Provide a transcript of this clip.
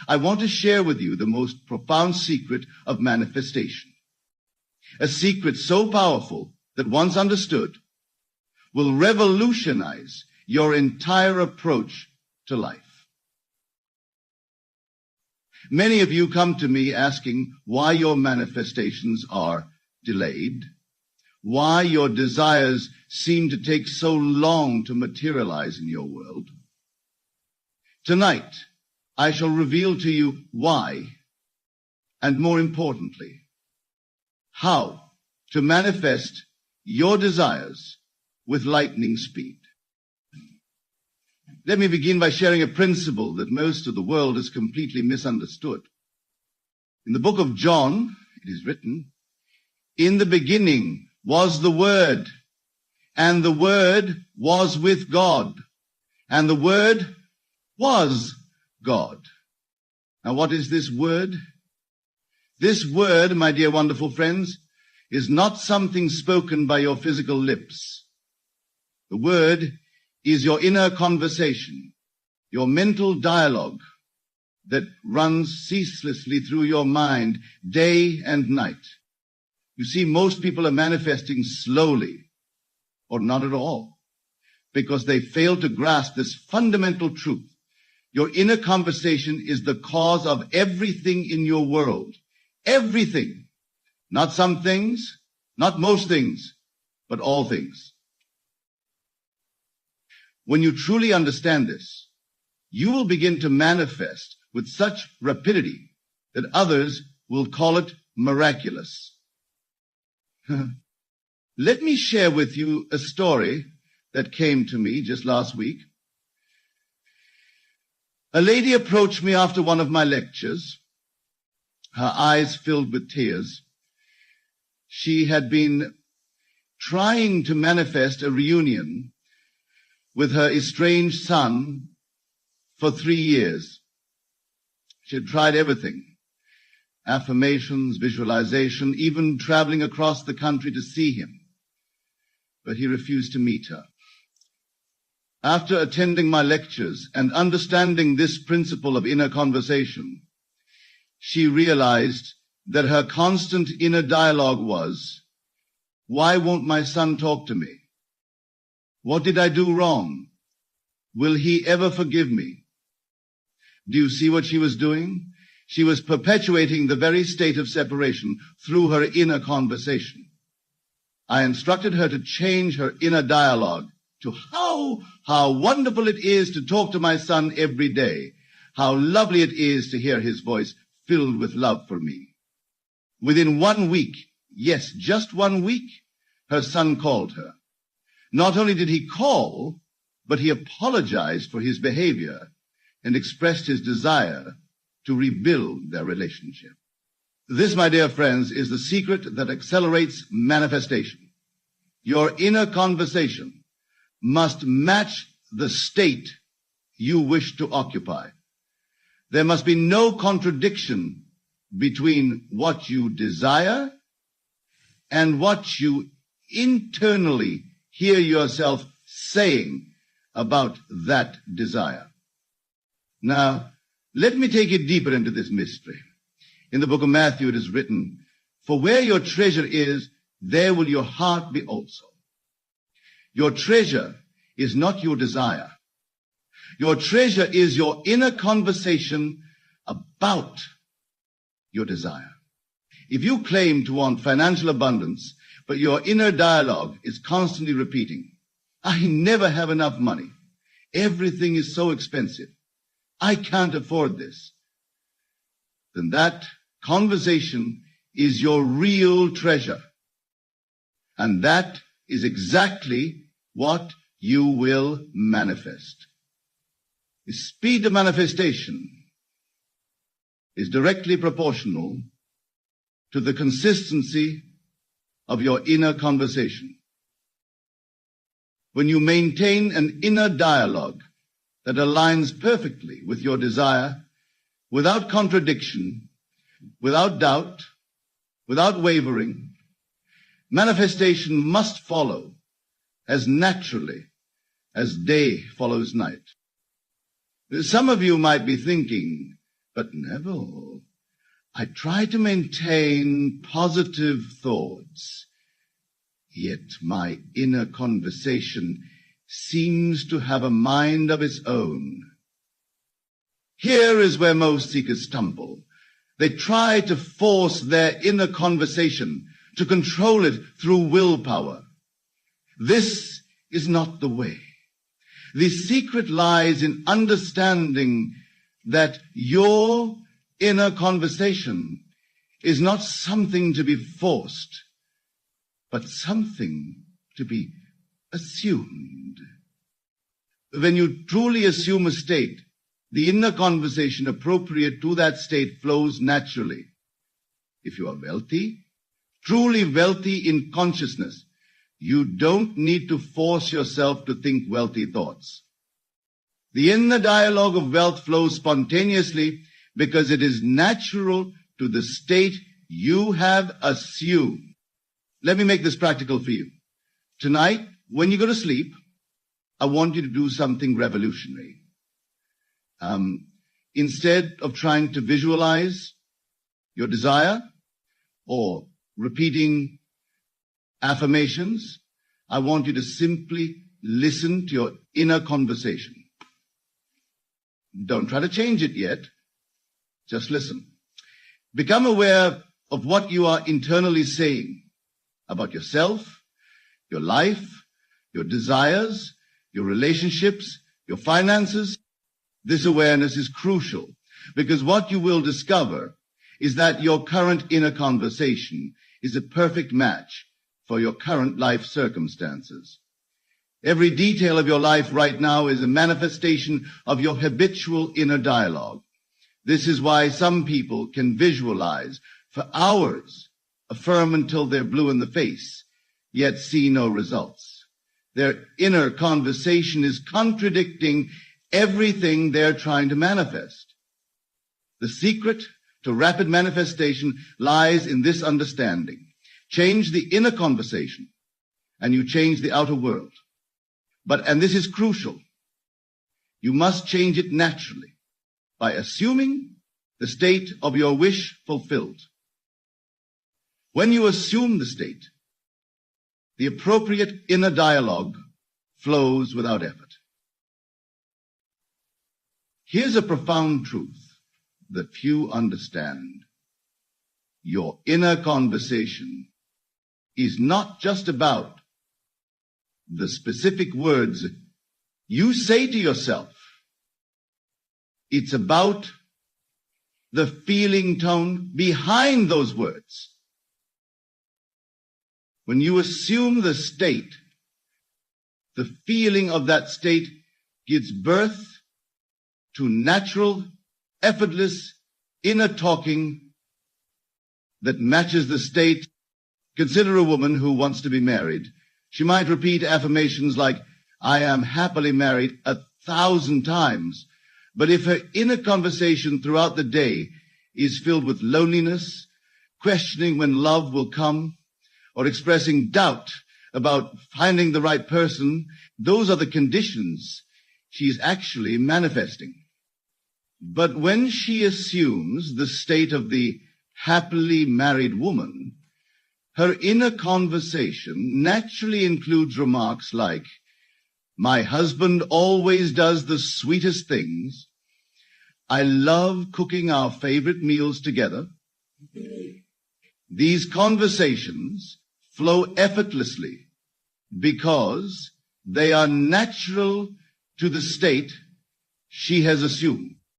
I want to share with you the most profound secret of manifestation. A secret so powerful that once understood will revolutionize your entire approach to life. Many of you come to me asking why your manifestations are delayed, why your desires seem to take so long to materialize in your world. Tonight, I shall reveal to you why, and more importantly, how to manifest your desires with lightning speed. Let me begin by sharing a principle that most of the world has completely misunderstood. In the book of John, it is written, "In the beginning was the Word, and the Word was with God, and the Word was God." Now, what is this word? This word, my dear wonderful friends, is not something spoken by your physical lips. The word is your inner conversation, your mental dialogue that runs ceaselessly through your mind day and night. You see, most people are manifesting slowly or not at all because they fail to grasp this fundamental truth. Your inner conversation is the cause of everything in your world. Everything. Not some things, not most things, but all things. When you truly understand this, you will begin to manifest with such rapidity that others will call it miraculous. Let me share with you a story that came to me just last week. A lady approached me after one of my lectures, her eyes filled with tears. She had been trying to manifest a reunion with her estranged son for 3 years. She had tried everything, affirmations, visualization, even traveling across the country to see him, but he refused to meet her. After attending my lectures and understanding this principle of inner conversation, she realized that her constant inner dialogue was, "Why won't my son talk to me? What did I do wrong? Will he ever forgive me?" Do you see what she was doing? She was perpetuating the very state of separation through her inner conversation. I instructed her to change her inner dialogue to how wonderful it is to talk to my son every day. How lovely it is to hear his voice filled with love for me. Within 1 week, yes, just 1 week, her son called her. Not only did he call, but he apologized for his behavior and expressed his desire to rebuild their relationship. This, my dear friends, is the secret that accelerates manifestation. Your inner conversation must match the state you wish to occupy. There must be no contradiction between what you desire and what you internally hear yourself saying about that desire. Now, let me take you deeper into this mystery. In the book of Matthew, it is written, "For where your treasure is, there will your heart be also." Your treasure is not your desire. Your treasure is your inner conversation about your desire. If you claim to want financial abundance, but your inner dialogue is constantly repeating, "I never have enough money. Everything is so expensive. I can't afford this," then that conversation is your real treasure. And that is exactly what you will manifest. The speed of manifestation is directly proportional to the consistency of your inner conversation. When you maintain an inner dialogue that aligns perfectly with your desire, without contradiction, without doubt, without wavering, manifestation must follow as naturally as day follows night. Some of you might be thinking, But Neville, I try to maintain positive thoughts, yet my inner conversation seems to have a mind of its own. Here is where most seekers stumble. They try to force their inner conversation, to control it through willpower. This is not the way. The secret lies in understanding that your inner conversation is not something to be forced, but something to be assumed. When you truly assume a state, the inner conversation appropriate to that state flows naturally. If you are wealthy, truly wealthy in consciousness, you don't need to force yourself to think wealthy thoughts. The inner dialogue of wealth flows spontaneously because it is natural to the state you have assumed. Let me make this practical for you. Tonight, when you go to sleep, I want you to do something revolutionary. Instead of trying to visualize your desire or repeating affirmations, I want you to simply listen to your inner conversation. Don't try to change it yet. Just listen. Become aware of what you are internally saying about yourself, your life, your desires, your relationships, your finances. This awareness is crucial because what you will discover is that your current inner conversation is a perfect match for your current life circumstances. Every detail of your life right now is a manifestation of your habitual inner dialogue. This is why some people can visualize for hours, affirm until they're blue in the face, yet see no results. Their inner conversation is contradicting everything they're trying to manifest. The secret to rapid manifestation lies in this understanding. Change the inner conversation, and you change the outer world. And this is crucial, you must change it naturally by assuming the state of your wish fulfilled. When you assume the state, the appropriate inner dialogue flows without effort. Here's a profound truth that few understand. Your inner conversation is not just about the specific words you say to yourself. It's about the feeling tone behind those words. When you assume the state, the feeling of that state gives birth to natural, effortless, inner talking that matches the state. Consider a woman who wants to be married. She might repeat affirmations like, I am happily married 1,000 times. But if her inner conversation throughout the day is filled with loneliness, questioning when love will come, or expressing doubt about finding the right person, those are the conditions she's actually manifesting. But when she assumes the state of the happily married woman, her inner conversation naturally includes remarks like, my husband always does the sweetest things. I love cooking our favorite meals together. These conversations flow effortlessly because they are natural to the state she has assumed.